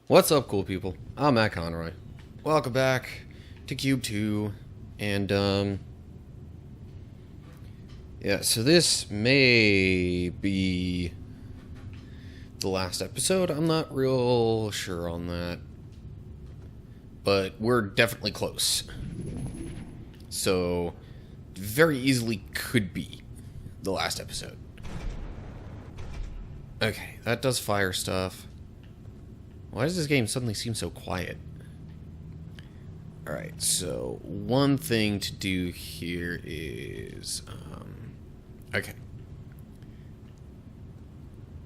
What's up, cool people? I'm Matt Conroy. Welcome back to Cube 2, and, yeah, so this may be the last episode. I'm not real sure on that, but we're definitely close. So, very easily could be the last episode. Okay, that does fire stuff. Why does this game suddenly seem so quiet? Alright, so one thing to do here is... okay.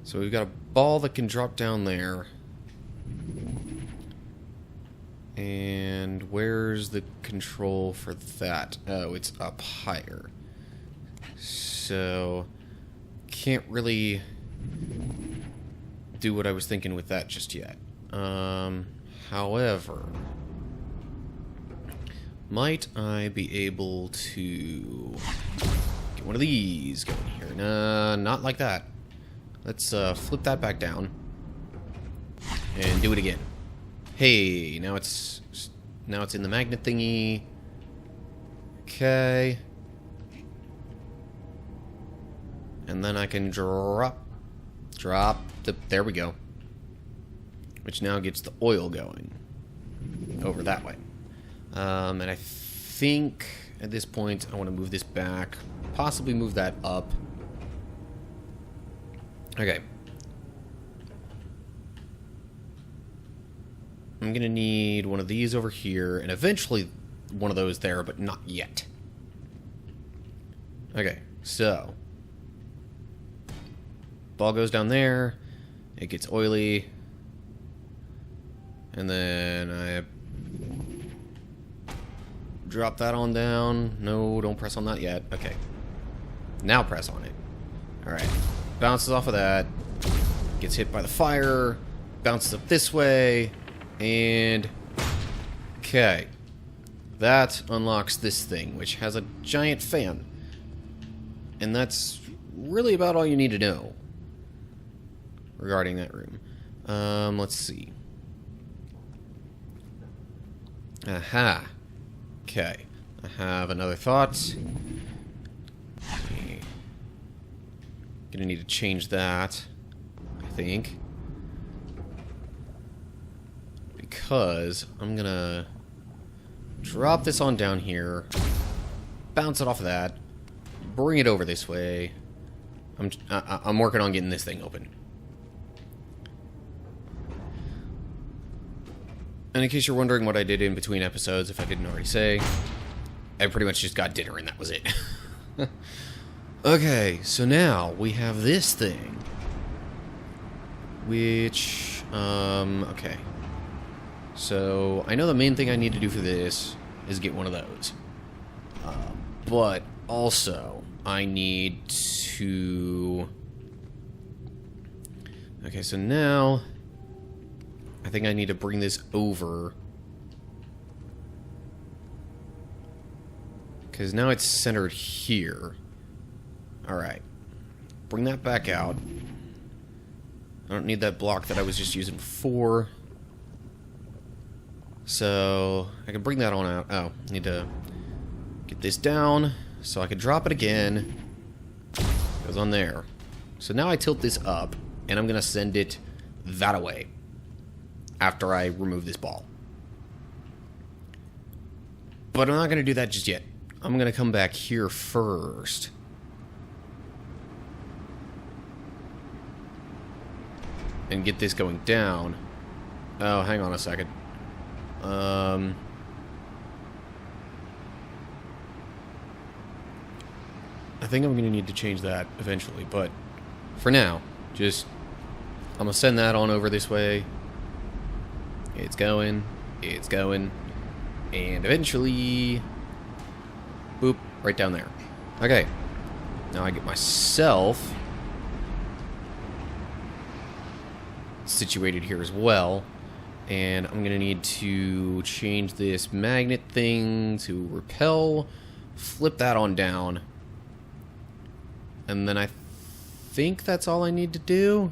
So we've got a ball that can drop down there. And where's the control for that? Oh, it's up higher. So... can't really do what I was thinking with that just yet. However, might I be able to get one of these going here? Nah, not like that. Let's flip that back down and do it again. Hey, now it's in the magnet thingy. Okay, and then I can drop. There we go. Which now gets the oil going over that way. And I think at this point I want to move this back, possibly move that up. Okay. I'm gonna need one of these over here, and eventually one of those there, but not yet. Okay, so ball goes down there, it gets oily. And then I drop that on down. No, don't press on that yet. Okay. Now press on it. Alright. Bounces off of that. Gets hit by the fire. Bounces up this way. And... okay. That unlocks this thing, which has a giant fan. And that's really about all you need to know regarding that room. Let's see. Aha. Okay. I have another thought. Gonna need to change that, I think. Because I'm gonna drop this on down here, bounce it off of that, bring it over this way. I'm working on getting this thing open. And in case you're wondering what I did in between episodes, if I didn't already say, I pretty much just got dinner and that was it. Okay, so now we have this thing. Which, okay. So, I know the main thing I need to do for this is get one of those. But, also, I need to... okay, so now... I think I need to bring this over. Because now it's centered here. Alright. Bring that back out. I don't need that block that I was just using before. So, I can bring that on out. Oh, need to get this down so I can drop it again. Goes on there. So now I tilt this up, and I'm going to send it that away. After I remove this ball. But I'm not going to do that just yet. I'm going to come back here first. And get this going down. Oh, hang on a second. I think I'm going to need to change that eventually. But for now, just... I'm going to send that on over this way. It's going, and eventually, boop, right down there. Okay, now I get myself situated here as well, and I'm gonna need to change this magnet thing to repel, flip that on down, and then I think that's all I need to do.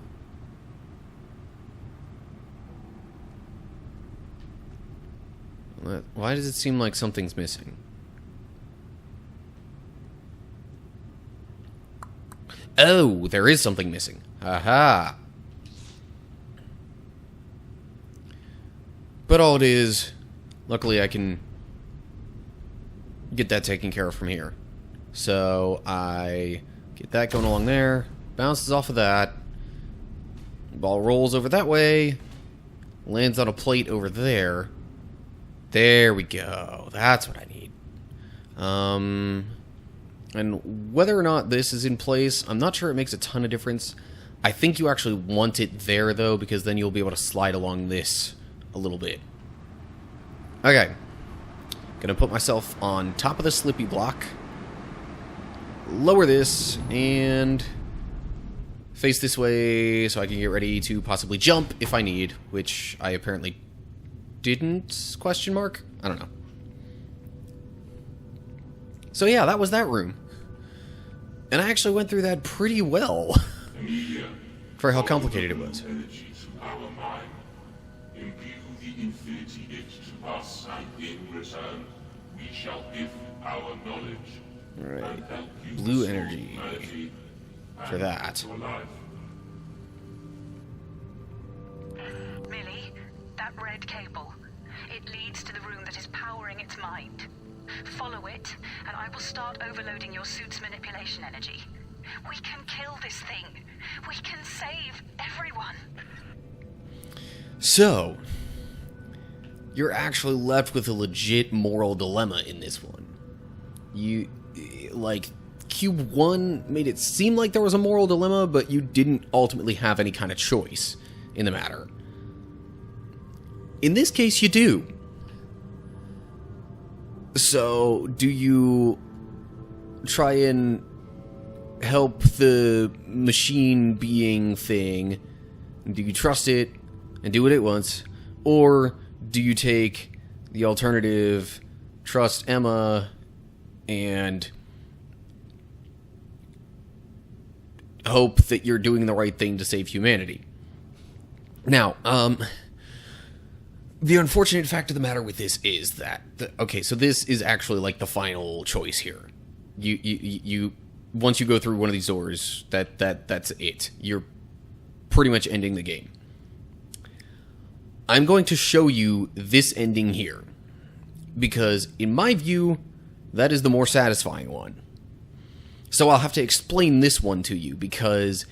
Why does it seem like something's missing? Oh, there is something missing. Aha! But all it is, luckily I can get that taken care of from here. So I get that going along there, bounces off of that, ball rolls over that way, lands on a plate over there. There we go. That's what I need. And whether or not this is in place, I'm not sure it makes a ton of difference. I think you actually want it there, though, because then you'll be able to slide along this a little bit. Okay. Gonna put myself on top of the slippy block. Lower this, and face this way so I can get ready to possibly jump if I need, which I apparently didn't, question mark? I don't know. So yeah, that was that room. And I actually went through that pretty well for how complicated it was. Alright, blue energy for that. Millie, that red cable. It leads to the room that is powering its mind. Follow it, and I will start overloading your suit's manipulation energy. We can kill this thing. We can save everyone. So, you're actually left with a legit moral dilemma in this one. Q.U.B.E made it seem like there was a moral dilemma, but you didn't ultimately have any kind of choice in the matter. In this case, you do. So, do you try and help the machine being thing? Do you trust it and do what it wants? Or do you take the alternative, trust Emma, and hope that you're doing the right thing to save humanity? Now, the unfortunate fact of the matter with this is that, okay, so this is actually like the final choice here. You once you go through one of these doors, that's it. You're pretty much ending the game. I'm going to show you this ending here, because in my view, that is the more satisfying one. So I'll have to explain this one to you, because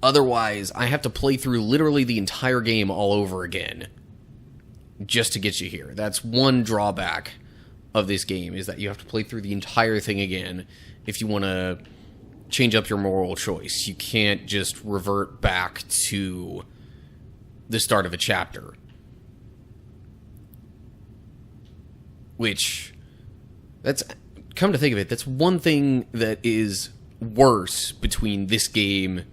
otherwise I have to play through literally the entire game all over again just to get you here. That's one drawback of this game, is that you have to play through the entire thing again if you want to change up your moral choice. You can't just revert back to the start of a chapter. Which, that's, come to think of it, that's one thing that is worse between this game,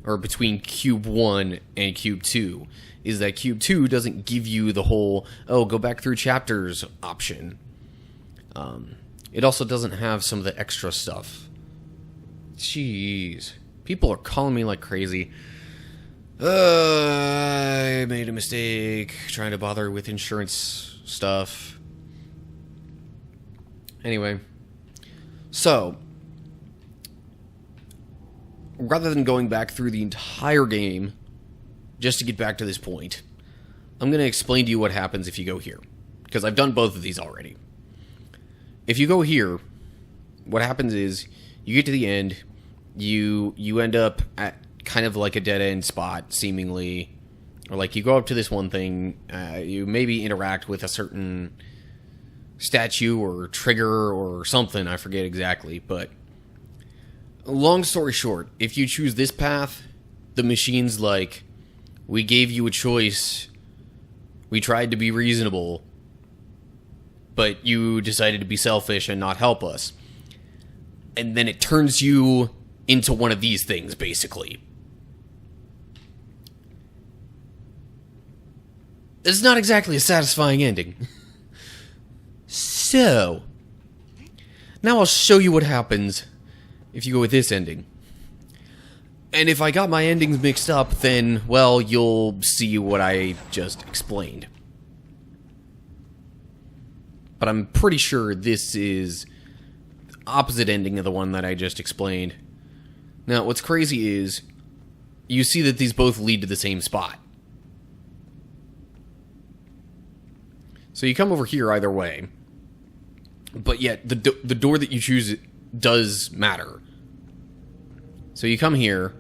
or between Q.U.B.E and Q.U.B.E, is that Q.U.B.E doesn't give you the whole, oh, go back through chapters option. It also doesn't have some of the extra stuff. Jeez. People are calling me like crazy. I made a mistake trying to bother with insurance stuff. Anyway. So, rather than going back through the entire game just to get back to this point, I'm going to explain to you what happens if you go here, because I've done both of these already. If you go here, what happens is you get to the end, you end up at kind of like a dead-end spot, seemingly, or like you go up to this one thing, you maybe interact with a certain statue or trigger or something, I forget exactly, but long story short, if you choose this path, the machine's like, we gave you a choice, we tried to be reasonable, but you decided to be selfish and not help us. And then it turns you into one of these things, basically. It's not exactly a satisfying ending. So, now I'll show you what happens if you go with this ending. And if I got my endings mixed up, then, well, you'll see what I just explained. but I'm pretty sure this is the opposite ending of the one that I just explained. Now, what's crazy is you see that these both lead to the same spot. So you come over here either way, but yet the door that you choose does matter. So you come here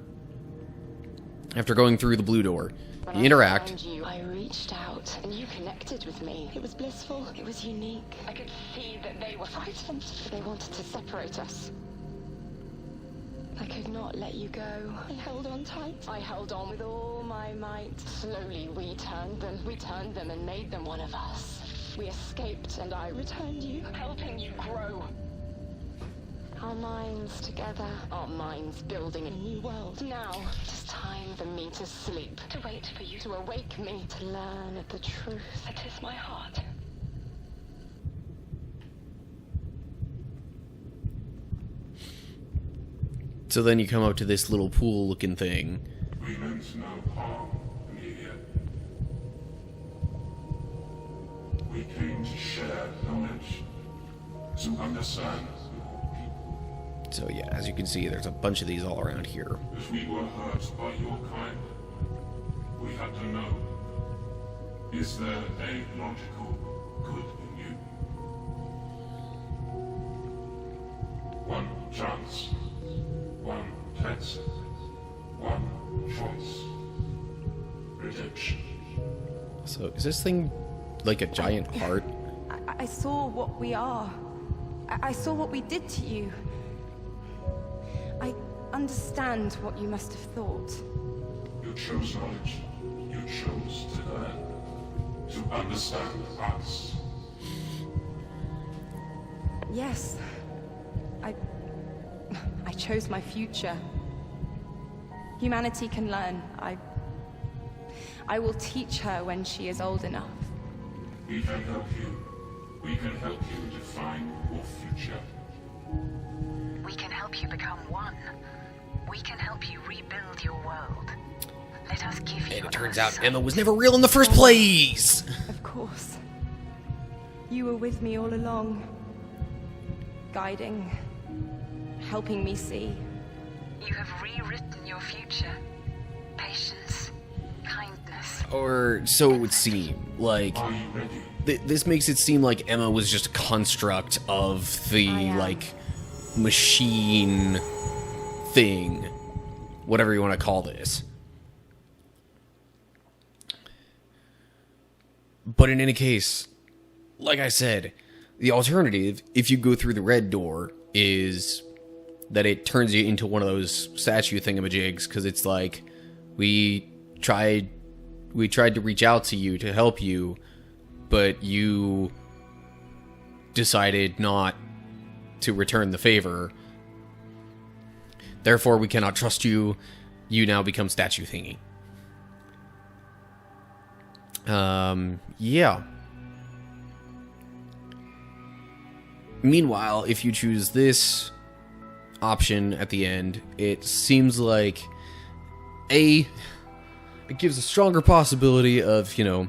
after going through the blue door. You interact. I reached out and you connected with me. It was blissful. It was unique. I could see that they were frightened. They wanted to separate us. I could not let you go. I held on tight. I held on with all my might. Slowly we turned them. We turned them and made them one of us. We escaped and I returned you, helping you grow. Our minds together, our minds building a new world. Now, it is time for me to sleep, to wait for you to awake me, to learn the truth that is my heart. So then you come up to this little pool-looking thing. We meant no harm, Amelia. We came to share knowledge, to understand your people. So yeah, as you can see, there's a bunch of these all around here. If we were hurt by your kind, we had to know, is there a logical good in you? One chance, one test, one choice, redemption. So is this thing like a giant heart? I saw what we are. I saw what we did to you. I understand what you must have thought. You chose knowledge. You chose to learn. To understand us. Yes. I chose my future. Humanity can learn. I will teach her when she is old enough. We can help you. We can help you define your future. We can help you become one. We can help you rebuild your world. Let us give you. And it turns out Emma was never real in the first place! Of course. You were with me all along. Guiding. Helping me see. You have rewritten your future. Patience. Kindness. Or so it would seem. Like, Are you ready? this makes it seem like Emma was just a construct of the, like, machine thing. Whatever you want to call this. But in any case, like I said, the alternative, if you go through the red door, is that it turns you into one of those statue thingamajigs, because it's like, we tried to reach out to you to help you, but you decided not to return the favor. Therefore, we cannot trust you. You now become statue thingy. Yeah. Meanwhile, if you choose this option at the end, it seems like it gives a stronger possibility of, you know,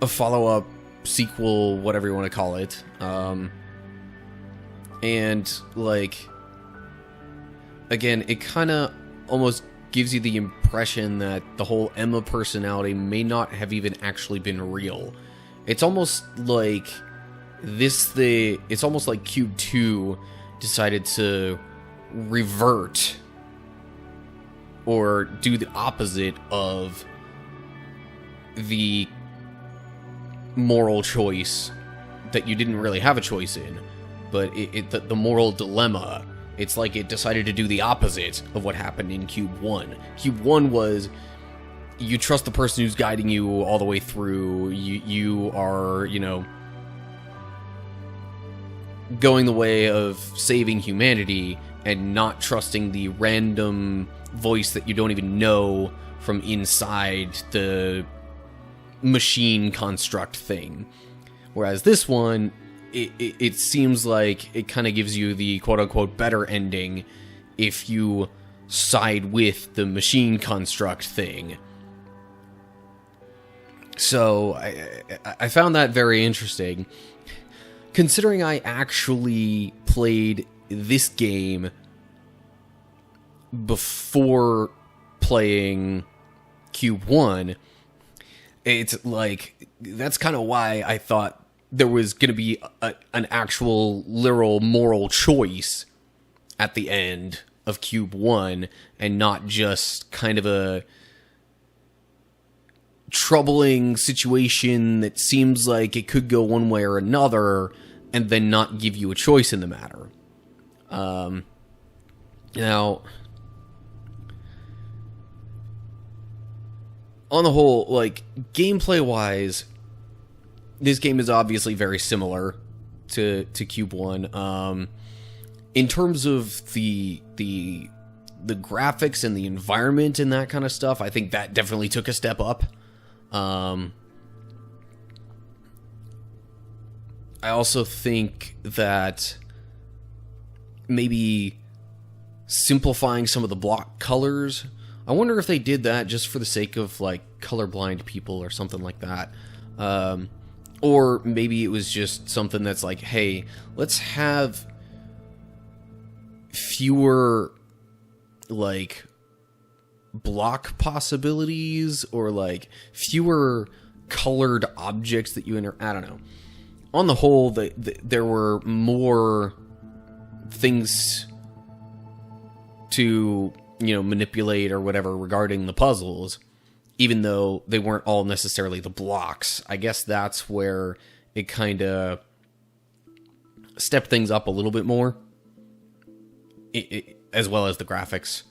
a follow-up, sequel, whatever you want to call it. And, like, again, it kind of almost gives you the impression that the whole Emma personality may not have even actually been real. It's almost like it's almost like Q.U.B.E decided to revert or do the opposite of the moral choice that you didn't really have a choice in, but the moral dilemma. It's like it decided to do the opposite of what happened in Q.U.B.E. Q.U.B.E was, you trust the person who's guiding you all the way through. You are, you know, going the way of saving humanity and not trusting the random voice that you don't even know from inside the machine construct thing. Whereas this one, it seems like it kind of gives you the quote-unquote better ending if you side with the machine construct thing. So I found that very interesting, considering I actually played this game before playing Q.U.B.E. It's like, that's kind of why I thought there was going to be an actual literal moral choice at the end of Q.U.B.E. and not just kind of a troubling situation that seems like it could go one way or another and then not give you a choice in the matter. Now, on the whole, like, gameplay-wise, this game is obviously very similar to Q.U.B.E. In terms of the graphics and the environment and that kind of stuff, I think that definitely took a step up. I also think that maybe simplifying some of the block colors, I wonder if they did that just for the sake of, like, colorblind people or something like that. Or maybe it was just something that's like, hey, let's have fewer, like, block possibilities, or, like, fewer colored objects that you I don't know. On the whole, there were more things to, you know, manipulate or whatever regarding the puzzles, even though they weren't all necessarily the blocks. I guess that's where it kind of stepped things up a little bit more, as well as the graphics.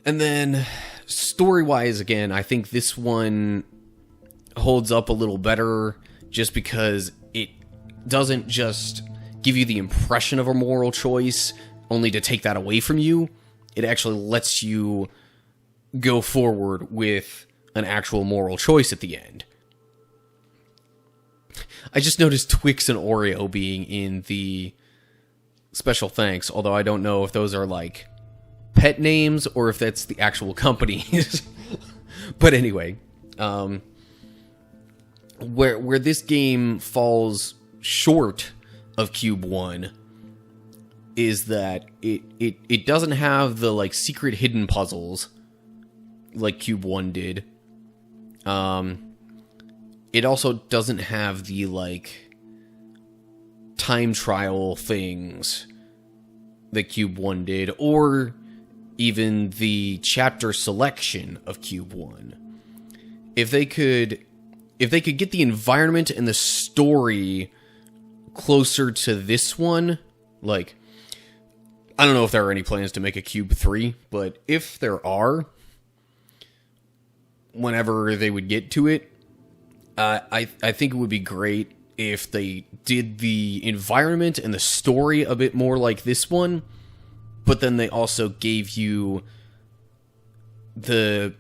And then, story-wise, again, I think this one holds up a little better just because it doesn't just give you the impression of a moral choice only to take that away from you. It actually lets you go forward with an actual moral choice at the end. I just noticed Twix and Oreo being in the special thanks, although I don't know if those are, like, pet names or if that's the actual companies. But anyway, where this game falls short of Q.U.B.E. is that it doesn't have the, like, secret hidden puzzles like Q.U.B.E. did. It also doesn't have the, like, time trial things that Q.U.B.E. did, or even the chapter selection of Q.U.B.E. If they could get the environment and the story closer to this one, like, I don't know if there are any plans to make a Q.U.B.E. 3, but if there are, whenever they would get to it, I think it would be great if they did the environment and the story a bit more like this one, but then they also gave you the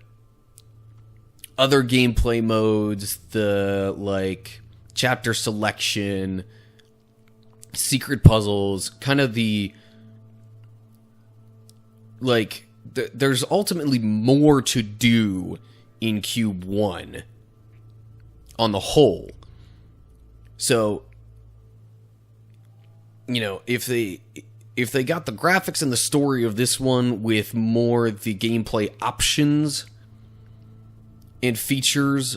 other gameplay modes, the, like, chapter selection, secret puzzles, kind of the, like, there's ultimately more to do in Q.U.B.E. on the whole. So, you know, if they got the graphics and the story of this one with more the gameplay options and features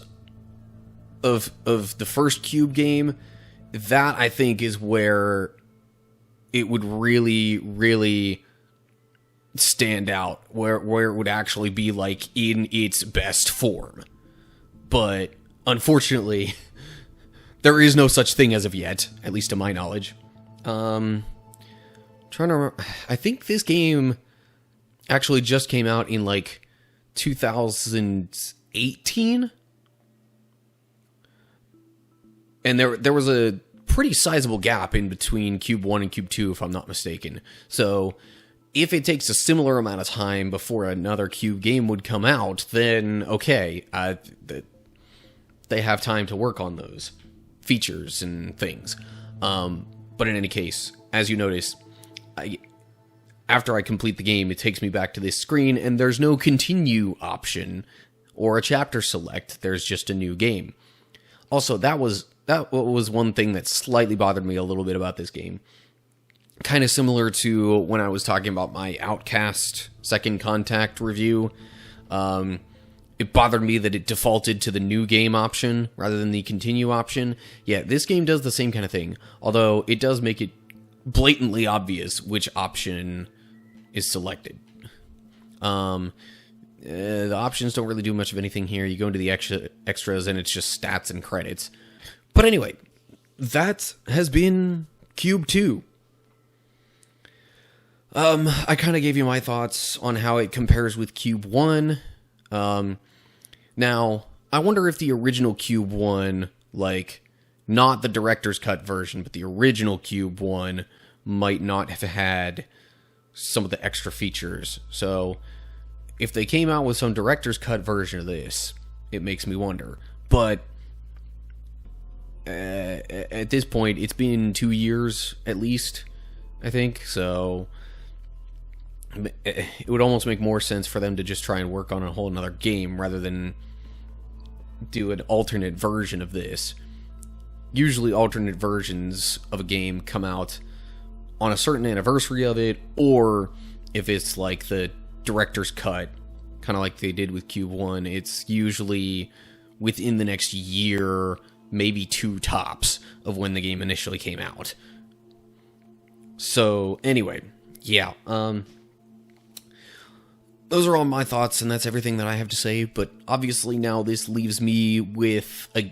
of the first Q.U.B.E. game, that, I think, is where it would really, really stand out, where it would actually be, like, in its best form. But unfortunately, there is no such thing as of yet, at least to my knowledge. Trying to remember, I think this game actually just came out in, like, 2018, and there was a pretty sizable gap in between Q.U.B.E. 1 and Q.U.B.E. 2, if I'm not mistaken. So if it takes a similar amount of time before another Q.U.B.E. game would come out, then okay, they have time to work on those features and things. But in any case, as you notice, after I complete the game, it takes me back to this screen, and there's no continue option or a chapter select, there's just a new game. Also, that was one thing that slightly bothered me a little bit about this game. Kind of similar to when I was talking about my Outcast Second Contact review. It bothered me that it defaulted to the new game option rather than the continue option. Yeah, this game does the same kind of thing, although it does make it blatantly obvious which option is selected. The options don't really do much of anything here. You go into the extras and it's just stats and credits. But anyway, that has been Q.U.B.E 2. I kind of gave you my thoughts on how it compares with Q.U.B.E 1. Now, I wonder if the original Q.U.B.E 1, like, not the director's cut version, but the original Q.U.B.E 1 might not have had some of the extra features. So, if they came out with some director's cut version of this, it makes me wonder. But at this point, it's been 2 years at least, I think, so it would almost make more sense for them to just try and work on a whole another game rather than do an alternate version of this. Usually alternate versions of a game come out on a certain anniversary of it, or if it's like the director's cut, kind of like they did with Q.U.B.E 1, it's usually within the next year, maybe 2 tops of when the game initially came out. So anyway, yeah, those are all my thoughts, and that's everything that I have to say. But obviously now this leaves me with a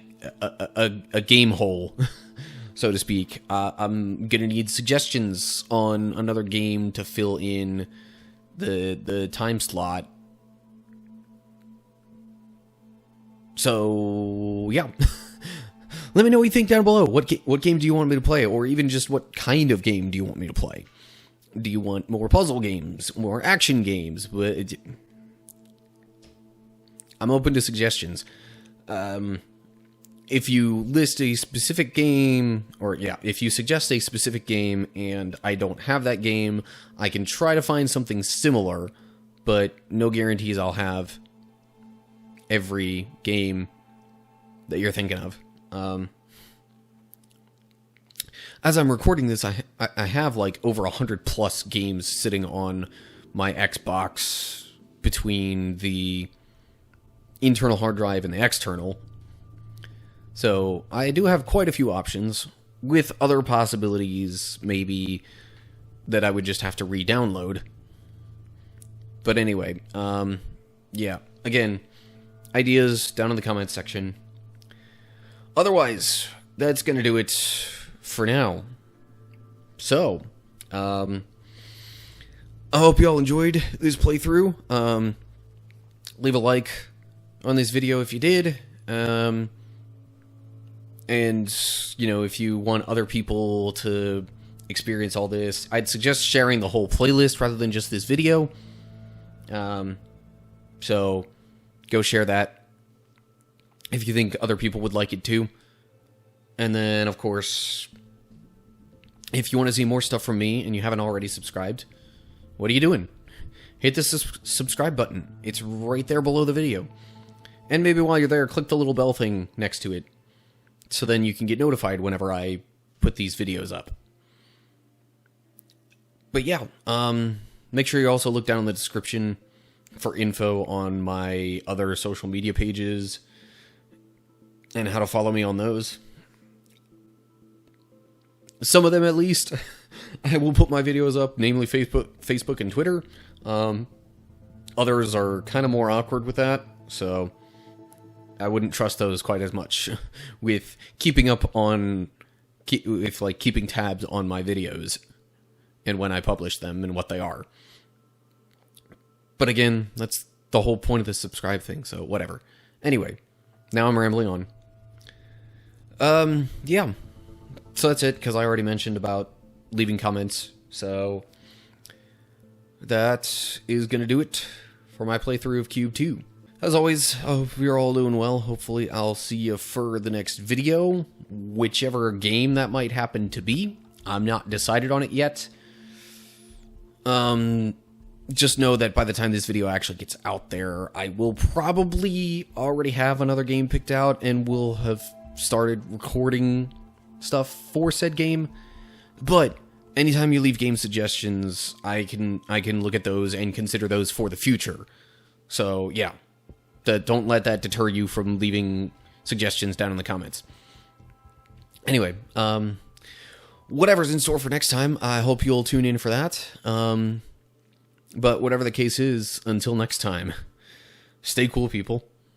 game hole, so to speak. I'm gonna need suggestions on another game to fill in the time slot. So yeah, let me know what you think down below. What game do you want me to play, or even just what kind of game do you want me to play? Do you want more puzzle games, more action games? I'm open to suggestions. If you list a specific game, or yeah, if you suggest a specific game and I don't have that game, I can try to find something similar, but no guarantees I'll have every game that you're thinking of. As I'm recording this, I have like over 100 plus games sitting on my Xbox between the internal hard drive and the external. So I do have quite a few options, with other possibilities maybe that I would just have to re-download. But anyway, yeah, again, ideas down in the comments section. Otherwise, that's going to do it for now. So, I hope you all enjoyed this playthrough. Leave a like on this video if you did. And, you know, if you want other people to experience all this, I'd suggest sharing the whole playlist rather than just this video. So, go share that if you think other people would like it too. And then, of course, if you want to see more stuff from me and you haven't already subscribed, what are you doing? Hit the subscribe button. It's right there below the video. And maybe while you're there, click the little bell thing next to it, so then you can get notified whenever I put these videos up. But yeah, make sure you also look down in the description for info on my other social media pages and how to follow me on those. Some of them, at least, I will put my videos up, namely Facebook and Twitter. Others are kind of more awkward with that, so I wouldn't trust those quite as much with keeping tabs on my videos and when I publish them and what they are. But again, that's the whole point of the subscribe thing, so whatever. Anyway, now I'm rambling on. Yeah. So that's it, because I already mentioned about leaving comments. So that is going to do it for my playthrough of Q.U.B.E 2. As always, I hope you're all doing well. Hopefully I'll see you for the next video, whichever game that might happen to be. I'm not decided on it yet. just know that by the time this video actually gets out there, I will probably already have another game picked out and will have started recording stuff for said game. But anytime you leave game suggestions, I can look at those and consider those for the future. So yeah, don't let that deter you from leaving suggestions down in the comments. Anyway, whatever's in store for next time, I hope you'll tune in for that. But whatever the case is, until next time, stay cool, people.